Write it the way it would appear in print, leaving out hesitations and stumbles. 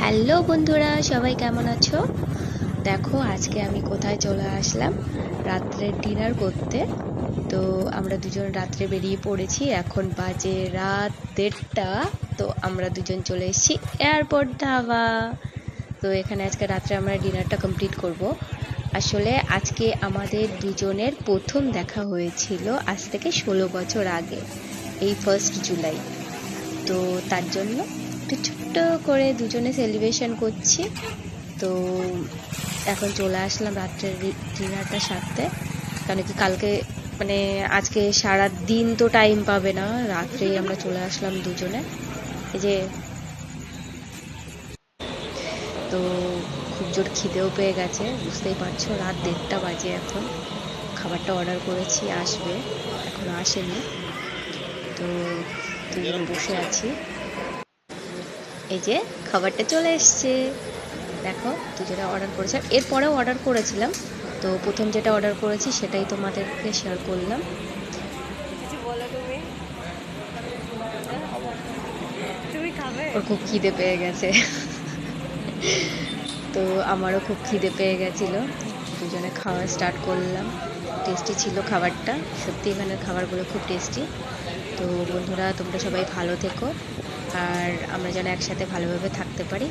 Hello বন্ধুরা, সবাই কেমন আছো? দেখো আজকে আমি কোথায় চলে আসলাম রাত্রের ডিনার করতে। তো আমরা দুজন রাত্রে বেরিয়ে পড়েছি, এখন বাজে রাত 1:30। তো আমরা দুজন চলে এসেছি এয়ারপোর্ট ধাবা। তো এখানে আজকে রাত্রে আমরা ডিনারটা কমপ্লিট করব। আসলে আজকে আমাদের দুজনের প্রথম দেখা হয়েছিল আজ থেকে 16 বছর আগে, এই 1 জুলাই। তো তার জন্য একটু ছোট্ট করে দুজনে সেলিব্রেশন করছি। তো এখন চলে আসলাম রাত্রের ডিনারটা সারতে, কারণ কি কালকে মানে আজকে সারা দিন তো টাইম পাবে না, রাত্রেই আমরা চলে আসলাম দুজনে। এই যে, তো খুব জোর খিদেও পেয়ে গেছে, বুঝতেই পারছো রাত 1:30 বাজে এখন। খাবারটা অর্ডার করেছি, আসবে, এখনো আসেনি। তো দুজন বসে আছি, এই যে খাবারটা চলে এসছে। দেখো দুজনে অর্ডার করেছে, এরপরেও অর্ডার করেছিলাম। তো প্রথম যেটা অর্ডার করেছি সেটাই তোমাদেরকে শেয়ার করলাম। ওর খুব খিদে পেয়ে গেছে। তো আমারও খুব খিদে পেয়ে গেছিল, দুজনে খাওয়া স্টার্ট করলাম। টেস্টি ছিল খাবারটা, সত্যি এখানের খাবারগুলো খুব টেস্টি। তো বন্ধুরা, তোমরা সবাই ভালো থেকো, আর আমরা যেন একসাথে ভালোভাবে থাকতে পারি।